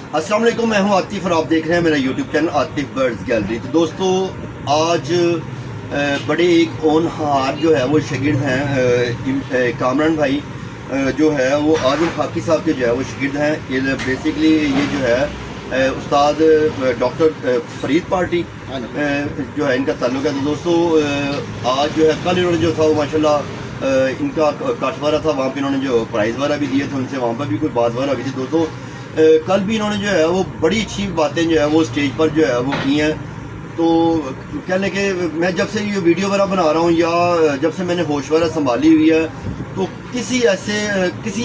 अस्सलाम वालेकुम, मैं हूं आतिफ और आप देख रहे हैं मेरा YouTube channel Atif birds gallery. तो दोस्तों, आज बड़े एक होनहार जो है वो शागिर्द हैं, कामरान भाई जो है वो आज़म खाकी साहब के जो है वो शागिर्द हैं। ये बेसिकली ये जो है उस्ताद डॉक्टर फरीद पार्टी जो है इनका ताल्लुक है। तो दोस्तों, आज जो है कल इन्होंने जो था वो माशाल्लाह इनका काठवारा था, वहाँ पे इन्होंने जो प्राइज़ वगैरह भी दिए थे, उनसे वहाँ पर भी कोई बात वगैरह भी थी। दोस्तों, कल भी इन्होंने जो है वो बड़ी अच्छी बातें जो है वो स्टेज पर जो है वो की हैं। तो कहने के मैं जब से ये वीडियो वगैरह बना रहा हूँ या जब से मैंने होश वगैरह संभाली हुई है, तो किसी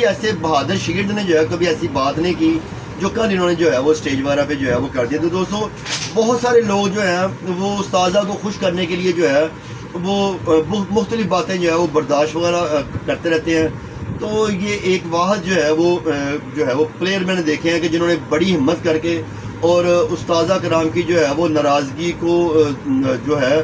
ऐसे बहादुर शागिर्द ने जो है कभी ऐसी बात नहीं की जो कल इन्होंने जो है वो स्टेज वगैरह पे जो है वो कर दिया। तो दोस्तों, बहुत सारे लोग जो हैं वो उस्तादा को खुश करने के लिए जो है वो मुख्तलिफ बातें जो है वो बर्दाश्त वगैरह करते रहते हैं। तो ये एक वाहद जो है वो प्लेयर मैंने देखे हैं कि जिन्होंने बड़ी हिम्मत करके और उस्तादा कराम की जो है वो नाराज़गी को जो है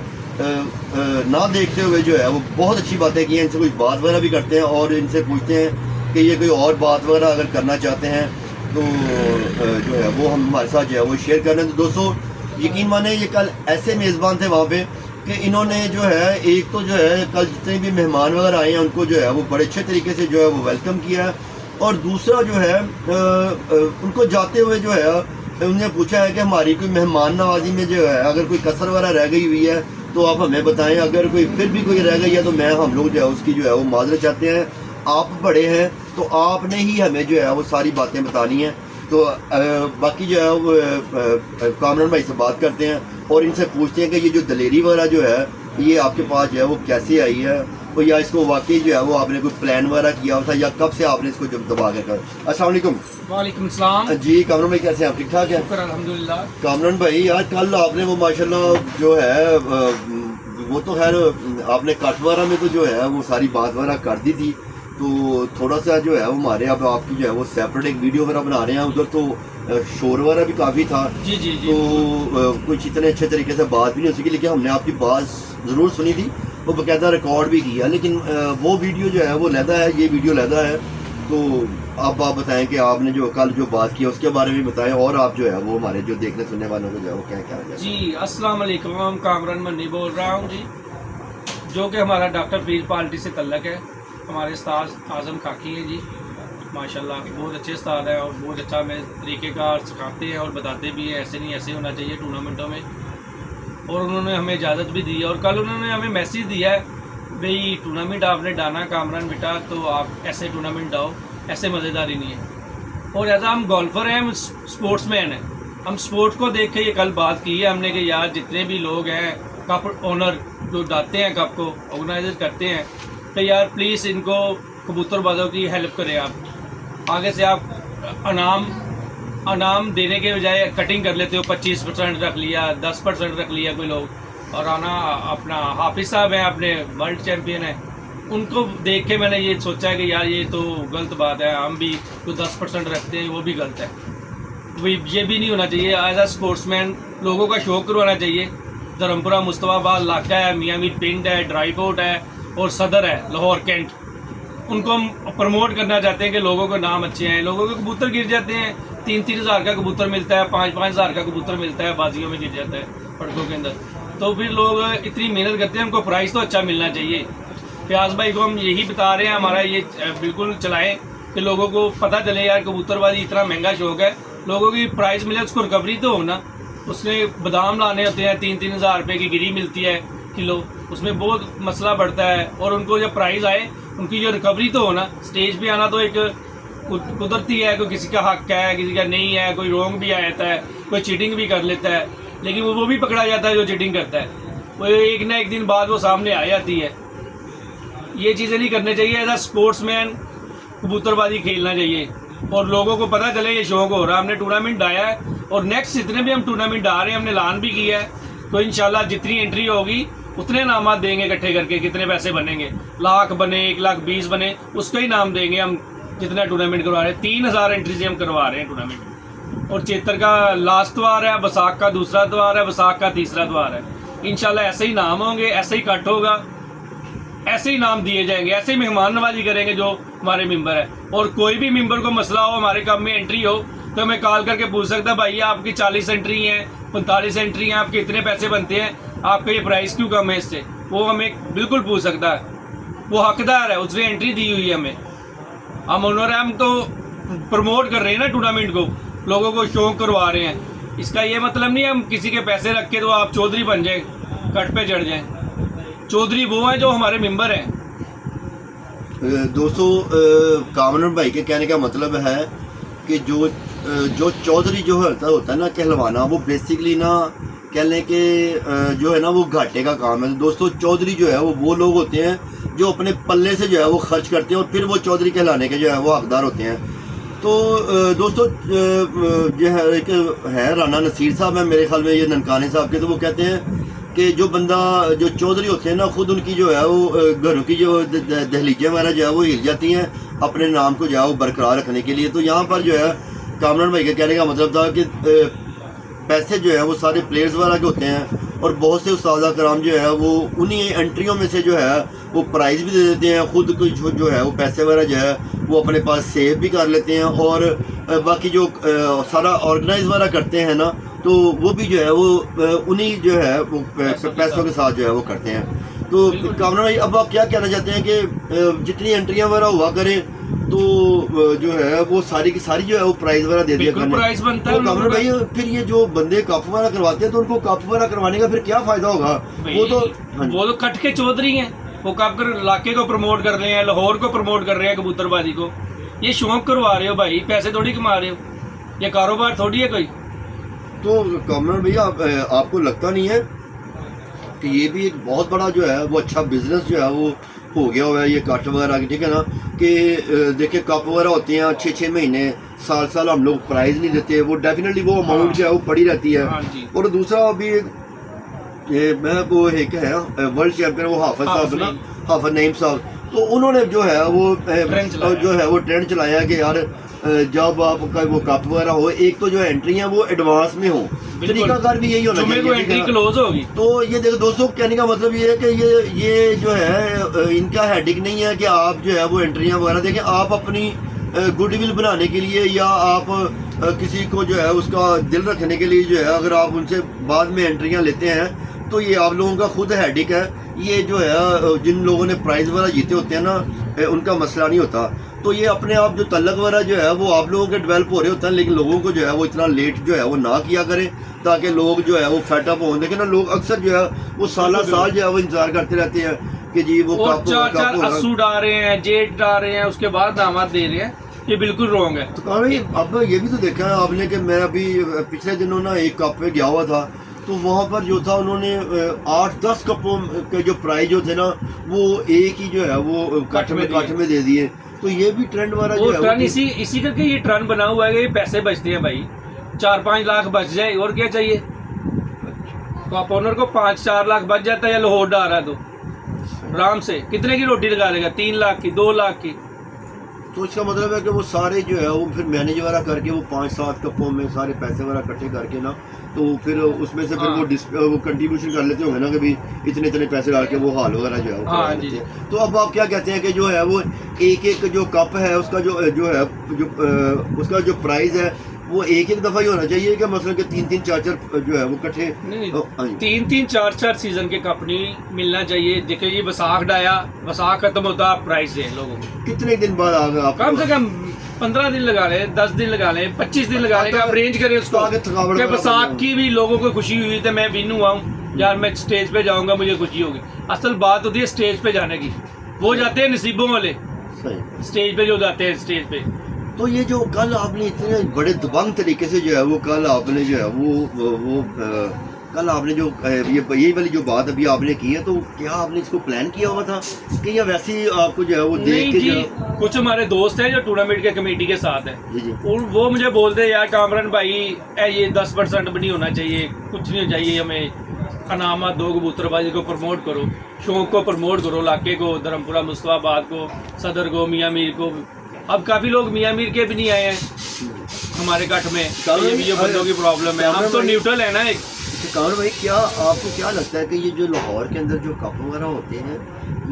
ना देखते हुए जो है वो बहुत अच्छी बातें की हैं। इनसे कुछ बात वगैरह भी करते हैं और इनसे पूछते हैं कि ये कोई और बात वगैरह अगर करना चाहते हैं तो जो है वो हम हमारे साथ जो है वो शेयर कर रहे हैं। तो दोस्तों, यकीन माने ये कल ऐसे मेज़बान थे वहाँ पे कि इन्होंने जो है एक तो जो है कल जितने भी मेहमान वगैरह आए हैं उनको जो है वो बड़े अच्छे तरीके से जो है वो वेलकम किया है। और दूसरा जो है उनको जाते हुए जो है उन्होंने पूछा है कि हमारी कोई मेहमान नवाजी में जो है अगर कोई कसर वगैरह रह गई हुई है तो आप हमें बताएं, अगर कोई फिर भी कोई रह गई है तो हम लोग जो है उसकी जो है वो माजरत चाहते हैं। आप बड़े हैं तो आपने ही हमें जो है वो सारी बातें बतानी है। तो बाकी जो है वो कामरान भाई से बात करते हैं और इनसे पूछते हैं कि ये जो दलेरी वगैरह जो है ये आपके पास जो है वो कैसे आई है, और या इसको वाकई जो है वो आपने कोई प्लान वगैरह किया था या कब से आपने इसको जब दबा के कर। अस्सलाम वालेकुम। वालेकुम सलाम जी कामरान भाई, कैसे हैं आप? ठीक ठाक है? अल्हम्दुलिल्लाह। कामरान भाई, यार कल आपने वो माशाल्लाह जो है वो तो खैर आपने काठवारा में तो जो है वो सारी बात वगैरह कर दी थी, तो थोड़ा सा जो है वो हमारे अब आपकी जो है वो सेपरेट एक वीडियो वगैरह बना रहे हैं। उधर तो शोर वगैरह भी काफ़ी था जी जी जी। तो कुछ इतने अच्छे तरीके से बात भी नहीं हो सकी, लेकिन हमने आपकी बात ज़रूर सुनी थी, वो बाकायदा रिकॉर्ड भी किया। लेकिन वो वीडियो जो है वो लहदा है, ये वीडियो लहदा है। तो आप बताएं कि आपने जो कल जो बात की उसके बारे में बताएं, और आप जो है वो हमारे जो देखने सुनने वालों को जो है वो क्या क्या जी अस्सलाम वालेकुम, कामरान मन्नी बोल रहा हूँ जी, जो कि हमारा डॉक्टर फरीद पार्टी से तल्लक है। हमारे उस्ताद आज़म खाकी हैं जी, माशाल्लाह बहुत अच्छे उस्ताद हैं और बहुत अच्छा हमें तरीक़ेकार सिखाते हैं और बताते भी हैं, ऐसे नहीं ऐसे होना चाहिए टूर्नामेंटों में। और उन्होंने हमें इजाज़त भी दी है और कल उन्होंने हमें मैसेज दिया है, भाई टूर्नामेंट आपने डालना कामरान बेटा, तो आप ऐसे टूर्नामेंट डाओ, ऐसे मज़ेदारी नहीं है। और ऐसा हम गोल्फर हैं, हम स्पोर्ट्समैन हैं, हम स्पोर्ट्स को देख के ये कल बात की है हमने कि यार जितने भी लोग हैं कप ओनर जो डालते हैं, कप को ऑर्गेनाइज करते हैं, तो यार प्लीज़ इनको कबूतरबाजों की हेल्प करें। आप आगे से आप अनाम देने के बजाय कटिंग कर लेते हो, 25% रख लिया, 10% रख लिया कोई लोग, और आना अपना हाफिज साहब हैं, अपने वर्ल्ड चैम्पियन हैं, उनको देख के मैंने ये सोचा कि यार ये तो गलत बात है, हम भी तो 10% रखते हैं, वो भी गलत है। ये भी नहीं होना चाहिए। एज आ स्पोर्ट्समैन लोगों का शौक करवाना चाहिए। धर्मपुरा मुस्तफाबाद इलाका है, मियाँ मीर पिंड है, ड्राई पोर्ट है और सदर है लाहौर कैंट, उनको हम प्रमोट करना चाहते हैं कि लोगों के नाम अच्छे हैं। लोगों के कबूतर गिर जाते हैं, 3-3 हज़ार का कबूतर मिलता है, 5-5 हज़ार का कबूतर मिलता है, बाजियों में गिर जाता है पड़कों के अंदर। तो फिर लोग इतनी मेहनत करते हैं, उनको प्राइस तो अच्छा मिलना चाहिए। फयाज भाई को हम यही बता रहे हैं, हमारा ये बिल्कुल चलाएं कि लोगों को पता चले यार कबूतरबाजी इतना महंगा शौक है, लोगों की प्राइस मिले, उसको रिकवरी तो हो ना। उसमें बादाम लाने होते हैं, 3-3 हज़ार रुपये की गिरी मिलती है किलो, उसमें बहुत मसला बढ़ता है। और उनको जब प्राइस आए उनकी जो रिकवरी तो हो ना। स्टेज पे आना तो एक कुदरती है, कोई किसी का हक है, किसी का नहीं है, कोई रोंग भी आ जाता है, कोई चीटिंग भी कर लेता है, लेकिन वो भी पकड़ा जाता है जो चीटिंग करता है, वो एक ना एक दिन बाद वो सामने आ जाती है। ये चीज़ें नहीं करनी चाहिए। एज आ स्पोर्ट्समैन कबूतरबाजी खेलना चाहिए और लोगों को पता चले ये शौक हो रहा है। हमने टूर्नामेंट डाया है और नेक्स्ट जितने भी हम टूर्नामेंट डाल रहे हैं हमने ऐलान भी किया है, तो इंशाल्लाह जितनी एंट्री होगी उतने नाम देंगे इकट्ठे करके। कितने पैसे बनेंगे, लाख बने, 1,20,000 बने, उसका ही नाम देंगे हम जितना टूर्नामेंट करवा रहे हैं। 3,000 एंट्री से हम करवा रहे हैं टूर्नामेंट। और चेतर का लास्ट द्वार है, बसाख का दूसरा द्वार है, बसाख का तीसरा द्वार है। इंशाल्लाह ऐसे ही नाम होंगे, ऐसे ही कट होगा, ऐसे ही नाम दिए जाएंगे, ऐसे ही मेहमान नवाजी करेंगे जो हमारे मेंबर है। और कोई भी मेंबर को मसला हो, हमारे काम में एंट्री हो, तो मैं कॉल करके पूछ सकता भाई आपकी 40 एंट्री हैं, 45 एंट्री हैं, आपके इतने पैसे बनते हैं, आपका ये प्राइस क्यों कम है इससे? वो हमें बिल्कुल पूछ सकता है, वो हकदार है, उसने एंट्री दी हुई है हमें। हम ओनर हैं, हम तो प्रमोट कर रहे हैं ना टूर्नामेंट को, लोगों को शौक करवा रहे हैं। इसका ये मतलब नहीं है हम किसी के पैसे रख के तो आप चौधरी बन जाए, कट पे चढ़ जाए। चौधरी वो हैं जो हमारे मेंबर हैं। दोस्तों कामरान भाई के कहने का मतलब है कि जो चौधरी जो होता है ना कहलवाना, वो बेसिकली ना कह लें कि जो है ना वो घाटे का काम है। दोस्तों चौधरी जो है वो लोग होते हैं जो अपने पल्ले से जो है वो खर्च करते हैं और फिर वो चौधरी कहलाने के जो है वो हकदार होते हैं। तो दोस्तों जो है एक है राना नसीर साहब है मेरे ख्याल में, ये ननकाने साहब के, तो वो कहते हैं कि जो बंदा जो चौधरी होते हैं ना, खुद उनकी जो है वो घरों की जो दहलीजें वगैरह जो है वो हिल जाती हैं अपने नाम को जो है वो बरकरार रखने के लिए। तो यहाँ पर जो है कामरान भाई के कहने का मतलब था कि पैसे जो है वो सारे प्लेयर्स वगैरह के होते हैं और बहुत से उस्ताद कराम जो है वो उन्हीं एंट्रियों में से जो है वो प्राइज़ भी दे देते हैं, खुद कुछ जो है वो पैसे वगैरह जो है वो अपने पास सेव भी कर लेते हैं और बाकी जो सारा ऑर्गेनाइज वगैरह करते हैं ना, तो वो भी जो है वो उन्हीं जो है वो पैसों के साथ जो है वो करते हैं। तो कामरान भाई अब आप क्या कहना चाहते हैं कि जितनी एंट्रियां वगैरह हुआ करें तो जो है वो सारी की सारी जो है वो प्राइस वगैरह दे दिया करें, प्राइस बनता है। तो कामरान भाई फिर ये जो बंदे कप वगैरह करवाते हैं तो उनको कप वगैरह करवाने का फिर क्या फायदा होगा? वो तो कट के चौधरी हैं, वो कप कर इलाके को प्रमोट कर रहे हैं, लाहौर को प्रमोट कर रहे हैं, कबूतरबाजी को। ये शौक करवा रहे हो भाई, पैसे थोड़ी कमा रहे हो, ये कारोबार थोड़ी है कोई। तो कामरान भैया आपको लगता नहीं है कि ये भी एक बहुत बड़ा जो है वो अच्छा बिजनेस जो है वो हो गया हुआ है ये कट वगैरह, ठीक है ना? कि देखिए कप वगैरह होते हैं 6-6 महीने साल हम लोग प्राइज़ नहीं देते, वो डेफिनेटली वो अमाउंट जो है वो पड़ी रहती है। और दूसरा अभी ये मैं वो एक है वर्ल्ड चैम्पियन वो हाफिज साहब ना, हाफिज नईम साहब, तो उन्होंने जो है वो ट्रेंड चलाया कि यार जब आपका वो कप वगैरह हो, एक तो जो एंट्री है वो एडवांस में हो, तरीकाकार भी यही होना चाहिए, एंट्री क्लोज होगी। तो ये देखो दोस्तों कहने का मतलब ये है कि ये जो है इनका हेडिक नहीं है कि आप जो है वो एंट्रियां वगैरह देखें, आप अपनी गुडविल बनाने के लिए या आप किसी को जो है उसका दिल रखने के लिए जो है अगर आप उनसे बाद में एंट्रियां लेते हैं तो ये आप लोगों का खुद हेडिक है। ये जो है जिन लोगों ने प्राइज़ वगैरह जीते होते हैं ना, उनका मसला नहीं होता। तो ये अपने आप जो तल्लक वगैरह जो है वो आप लोगों के डेवलप हो रहे होते हैं, लेकिन लोगों को जो है वो इतना लेट जो है वो ना किया करें ताकि लोग जो है वो फेटअप हों। देखिए ना लोग अक्सर जो है वो साल जो है वो इंतजार करते रहते हैं कि जी वो चार अस्सू डाल रहे हैं, जेट डाल रहे हैं, उसके बाद दामाद दे रहे हैं, ये बिल्कुल रॉन्ग है। तो कहा भाई अब ये भी तो देखा है आपने कि मैं अभी पिछले दिनों ना एक कप पे गया हुआ था, तो वहाँ पर जो था उन्होंने 8-10 कपों के जो प्राइस जो थे ना वो एक ही जो है वो कट में दे दिए। तो ये भी ट्रेंड वाला जो है ट्रेंड इसी करके ये ट्रेंड बना हुआ है कि पैसे बचते हैं भाई, 4-5 लाख बच जाए और क्या चाहिए। कप ओनर को 5-4 लाख बच जाता है या लाहौर डाल रहा है तो आराम से कितने की रोटी लगा लेगा, 3 लाख की, 2 लाख की। तो इसका मतलब है कि वो सारे जो है वो फिर मैनेज वगैरह करके वो 5-7 कपों में सारे पैसे वगैरह इकट्ठे करके ना, तो फिर उसमें से फिर वो कंट्रीब्यूशन कर लेते होंगे ना कि भाई इतने इतने पैसे डाल के वो हाल वगैरह जो है वो करा लेते हैं। तो अब आप क्या कहते हैं कि जो है वो एक जो कप है उसका जो है उसका जो प्राइस है वो एक दफ़ा ही होना चाहिए कि मतलब कि 3-3, 4-4 जो है वो इकट्ठे 3-3, 4-4 सीजन के कप नहीं मिलना चाहिए। देखिए ये वसाख डाया, वसाख खत्म होता प्राइस है लोगों को। कितने दिन बाद आ गए आप? कम से कम 15 दिन लगा लें, 10 दिन लगा लें, 25 दिन लगा लें, आप रेंज करें उसको। वसाख की भी लोगों को खुशी हुई थी, मैं विन हुआ हूँ यार, मैं स्टेज पे जाऊंगा मुझे खुशी होगी। असल बात होती है स्टेज पे जाने की, वो जाते हैं नसीबों वाले स्टेज पे, जो जाते हैं स्टेज पे। तो ये जो कल आपने इतने बड़े दबंग तरीके से जो है वो कल आपने जो है वो कल आपने जो ये वाली जो बात अभी आपने की है, तो क्या आपने इसको प्लान किया हुआ था कि या वैसे ही आपको जो है वो देख के जो कुछ हमारे दोस्त हैं जो टूर्नामेंट के कमेटी के साथ हैं जी और वो मुझे बोलते हैं यार कामरान भाई ये 10% भी नहीं होना चाहिए, कुछ नहीं चाहिए, हमें अनामत दो, कबूतरबाजी को प्रमोट करो, शौक को प्रमोट करो, इलाके को, धर्मपुरा मुस्तफाबाद को, सदर को, मियाँ मीर को। अब काफ़ी लोग मियाँ मीर के भी नहीं आए हैं हमारे कट में, तो ये भी जो बंदों की प्रॉब्लम है। हम तो न्यूट्रल है ना, एक कामर भाई, क्या आपको क्या लगता है कि ये जो लाहौर के अंदर जो कप वगैरह होते हैं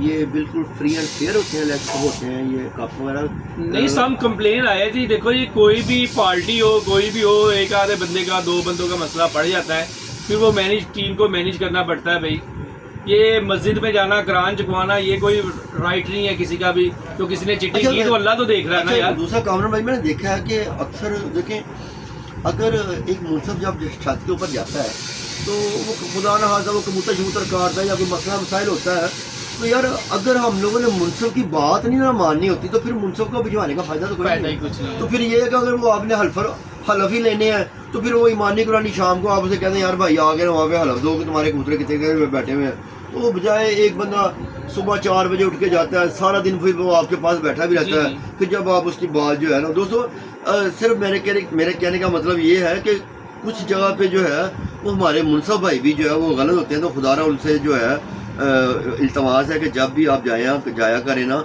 ये बिल्कुल फ्री एंड फेयर होते हैं, लेस होते हैं ये कप वगैरह? नहीं, सम कंप्लेन आए थी। देखो ये कोई भी पार्टी हो, कोई भी हो, एक आधे बंदे का, दो बंदों का मसला पड़ जाता है, फिर वो टीम को मैनेज करना पड़ता है भाई। ये मस्जिद में जाना, कुरान चुकवाना, ये कोई राइट नहीं है किसी का भी। तो किसी ने चिट्ठी की तो अल्लाह तो देख रहा है ना यार। दूसरा कामर भाई, मैंने देखा है कि अक्सर देखें, अगर एक मुनसब जब छत के ऊपर जाता है तो वो खुदा ना खासा वो कबूतर शबूतर काटता है या कोई मसला मसाइल होता है, तो यार अगर हम लोगों ने मुनसब की बात नहीं ना माननी होती तो फिर मुनसब को भिजवाने का फायदा तो कोई नहीं। कुछ नहीं। तो फिर ये है कि अगर वो आपने हलफ ही लेने हैं तो फिर वो ईमानी कुरानी शाम को आपसे कहते हैं यार भाई आ गए वहाँ पे हलफ दो कि तुम्हारे कबूतर कितने गए बैठे हुए हैं, तो वो बजाय एक बंदा सुबह 4 बजे उठ के जाता है, सारा दिन फिर वो आपके पास बैठा भी रहता है, फिर जब आप उसकी बात जो है ना दोस्तों, सिर्फ मेरे कहने का मतलब ये है कि कुछ जगह पे जो है वो हमारे मुनसब भाई भी जो है वो गलत होते हैं। तो खुदारा उनसे जो है इल्तमास है कि जब भी आप जाया करें ना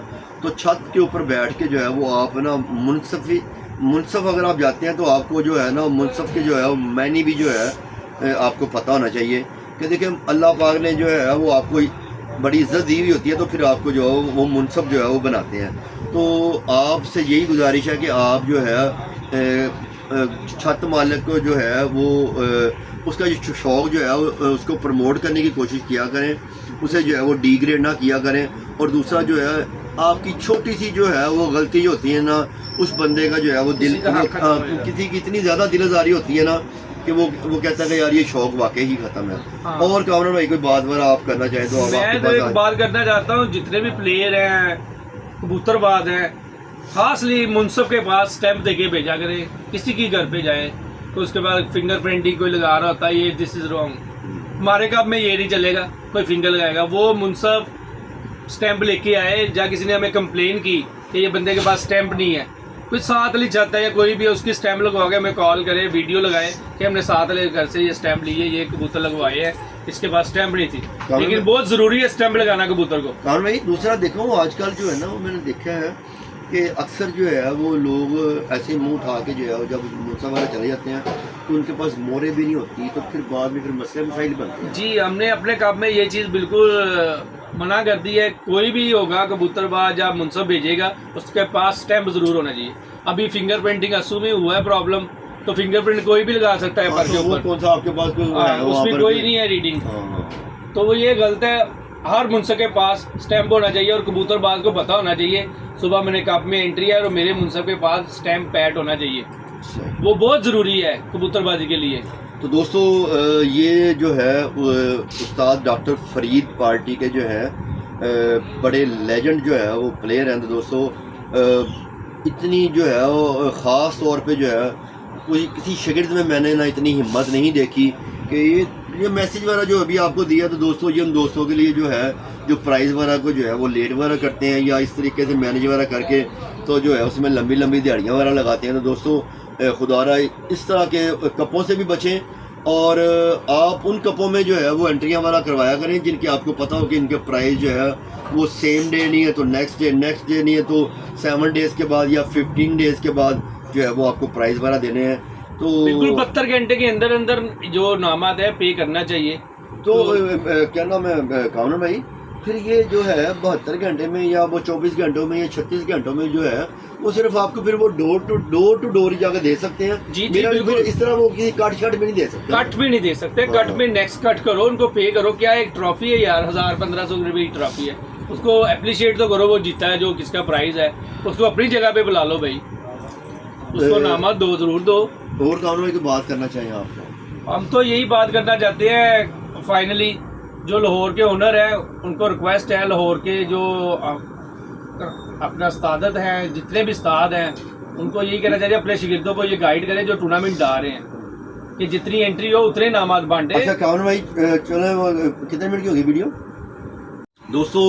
तो छत के ऊपर बैठ के जो है वो आप ना मुनसफ अगर आप जाते हैं तो आपको जो है ना मुनसफ के जो है मैनी भी जो है आपको पता होना चाहिए कि देखिए अल्लाह पाक ने जो है वो आपको बड़ी इज्जत दी हुई होती है, तो फिर आपको जो है वो मुनसब जो है वो बनाते हैं। तो आपसे यही गुजारिश है कि आप जो है छत मालिक को जो है वो उसका जो शौक़ जो है उसको प्रमोट करने की कोशिश किया करें, उसे जो है वो डिग्रेड ना किया करें। और दूसरा जो है आपकी छोटी सी जो है वो गलती जो होती है ना, उस बंदे का जो है वो दिल किसी की इतनी ज़्यादा दिलजारी होती है ना कि वो कहता है कि यार ये शौक़ वाकई ही ख़त्म है। हाँ। और कामरान भाई कोई बात वगैरह आप करना चाहें तो मैं तो एक बात करना चाहता हूँ, जितने भी प्लेयर हैं, कबूतरबाज हैं, खासली मुनसब के पास स्टैंप देके भेजा करें। किसी की घर पे जाए तो उसके बाद फिंगरप्रिंटिंग कोई लगा रहा होता है, ये दिस इज़ रॉन्ग, हमारे कप में ये नहीं चलेगा, कोई फिंगर लगाएगा। वो मुनसब स्टैंप लेके आए, या किसी ने हमें कंप्लेन की कि ये बंदे के पास स्टैंप नहीं है, कोई साथ ले जाता है या कोई भी उसकी स्टैंप लगवा के हमें कॉल करे, वीडियो लगाए कि हमने साथ ले घर से ये स्टैंप लिए, ये कबूतर लगवाए हैं, इसके पास स्टैंप नहीं थी। लेकिन बहुत ज़रूरी है स्टैंप लगाना कबूतर को। कामरान भाई दूसरा देखो आजकल जो है ना वो मैंने देखा है कि अक्सर जो है वो लोग ऐसे मुंह उठा के जो है जब मुनसब वाले चले जाते हैं तो उनके पास मोरे भी नहीं होती, तो फिर बाद में फिर मसले मसाइल बनते हैं। जी, हमने अपने कप में ये चीज़ बिल्कुल मना कर दी है। कोई भी होगा कबूतरबाज या मुनसब भेजेगा उसके पास स्टैंप ज़रूर होना चाहिए। अभी फिंगरप्रिंटिंग असू में हुआ है प्रॉब्लम, तो फिंगरप्रिंट कोई भी लगा सकता है पर के ऊपर, कौन सा आपके पास उसमें कोई नहीं है रीडिंग। तो वो ये गलत है। हर मुनसब के पास स्टैंप होना चाहिए और कबूतरबाज को पता होना चाहिए सुबह मैंने कप में एंट्री है और मेरे मुनसब के पास स्टैंप पैड होना चाहिए। वो बहुत ज़रूरी है कबूतरबाजी के लिए। तो दोस्तों ये जो है उस्ताद डॉक्टर फरीद पार्टी के जो है बड़े लेजेंड जो है वो प्लेयर हैं। तो दोस्तों इतनी जो है वो ख़ास तौर पे जो है कोई किसी शागिर्द में मैंने ना इतनी हिम्मत नहीं देखी कि ये मैसेज वगैरह जो अभी आपको दिया। तो दोस्तों ये उन दोस्तों के लिए जो है जो प्राइज़ वगैरह को जो है वो लेट वगैरह करते हैं या इस तरीके से मैनेज वगैरह करके तो जो है उसमें लंबी लंबी दिहाड़ियाँ वगैरह लगाते हैं। तो दोस्तों खुदारा इस तरह के कपों से भी बचें और आप उन कपों में जो है वो एंट्रियाँ वगैरह करवाया करें जिनकी आपको पता हो कि इनके प्राइस जो है वो सेम डे नहीं है तो नेक्स्ट डे नहीं है तो 7 डेज़ के बाद या 15 डेज़ के बाद जो है वो आपको प्राइस वगैरह देने हैं। तो बिल्कुल 72 घंटे के अंदर अंदर जो नामात है पे करना चाहिए। तो क्या नाम है कामरान भाई, फिर ये जो है 72 घंटे में या वो 24 घंटों में या 36 घंटों में जो है वो सिर्फ आपको फिर वो डोर टू डोर ही जाकर दे सकते हैं। जी मेरा फिर इस तरह वो किसी कट शट में नहीं दे सकते। कट भी नहीं दे सकते। कट में नेक्स्ट कट करो, उनको पे करो। क्या एक ट्रॉफी है यार, 1000-1500 रुपये की ट्रॉफी है, उसको अप्रिशिएट तो करो। वो जीता है जो किसका प्राइज है उसको अपनी जगह पे बुला लो भाई, उसको नामा दो जरूर दो। और कामरान भाई की बात करना चाहिए आपको। हम तो यही बात करना चाहते हैं फाइनली, जो लाहौर के ओनर है उनको रिक्वेस्ट है, लाहौर के जो अपना उस्ताद हैं, जितने भी उस्ताद हैं, उनको यही कहना चाहिए अपने शागिर्दों को ये गाइड करें जो टूर्नामेंट डाल रहे हैं कि जितनी एंट्री हो उतने नामात बांटे। अच्छा कामरान भाई चलो कितने मिनट की होगी वीडियो? दोस्तों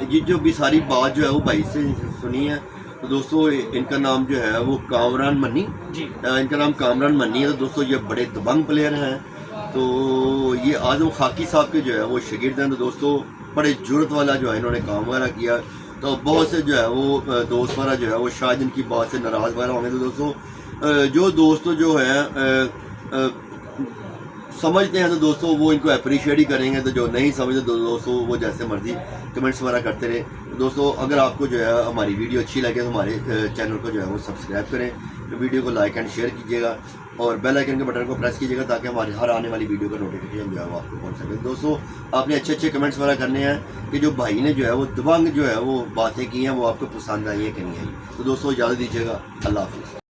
ये जो भी सारी बात जो है वो भाई से सुनी है। तो दोस्तों इनका नाम जो है वो कामरान मन्नी जी, इनका नाम कामरान मन्नी है। तो दोस्तों ये बड़े दबंग प्लेयर हैं। तो ये आजम खाकी साहब के जो है वो शागिर्द हैं। तो दोस्तों बड़े जुर्रत वाला जो है इन्होंने काम वगैरह किया। तो बहुत से जो है वो दोस्त वगैरह जो है वो शायद इनकी बात से नाराज़ वगैरह होंगे। तो दोस्तों जो दोस्तों जो है समझते हैं तो दोस्तों वो इनको अप्रिशिएट ही करेंगे, तो जो नहीं समझते तो दोस्तों वो जैसे मर्जी कमेंट्स वगैरह करते रहे। दोस्तों अगर आपको जो है हमारी वीडियो अच्छी लगे तो हमारे चैनल को जो है वो सब्सक्राइब करें, तो वीडियो को लाइक एंड शेयर कीजिएगा और बेल आइकन के बटन को प्रेस कीजिएगा ताकि हमारी हर आने वाली वीडियो का नोटिफिकेशन जो है वो आपको पहुंच सके। दोस्तों आपने अच्छे अच्छे कमेंट्स वगैरह करने हैं कि जो भाई ने जो है वो दबंग जो है वो बातें की हैं वो आपको पसंद आई है कि नहीं आई। तो दोस्तों इजाज़त दीजिएगा, अल्लाह हाफिज़।